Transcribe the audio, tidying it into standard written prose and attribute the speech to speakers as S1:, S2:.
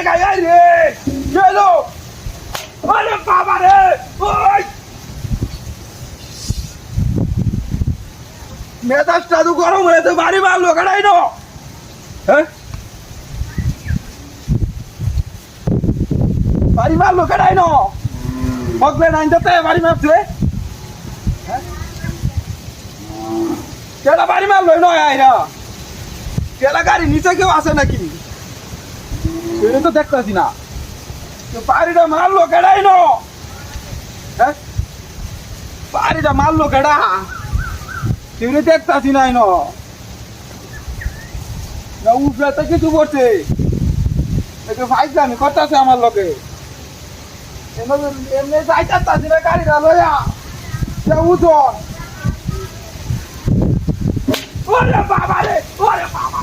S1: জায়গায় আই রে গেলো আরে বাবা রে ওই মেজাজটা তো গরম হয়েছে বাড়ি মারলো কেনাই না হ্যাঁ বাড়ি মারলো কেনাই না মগলে নাই যেতে বাড়ি মারছে কেলা বাড়ি মারলো নয় আইরা কেলা গাড়ি নিচে কেউ আসে নাকি সেটা তো দেখতেছি না বাড়িটা মারলো কেডাই নো হ্যাঁ বাড়িটা মারলো কেডা কেউ দেখতেছি নাই ন উপরে তো কিছু করছে একটু ফাইজে আমি করতেছে আমার লোকে এমনি যাইতাছি না গাড়িটা লইয়া উঠো ওরে বাবা রে ওরে বাবা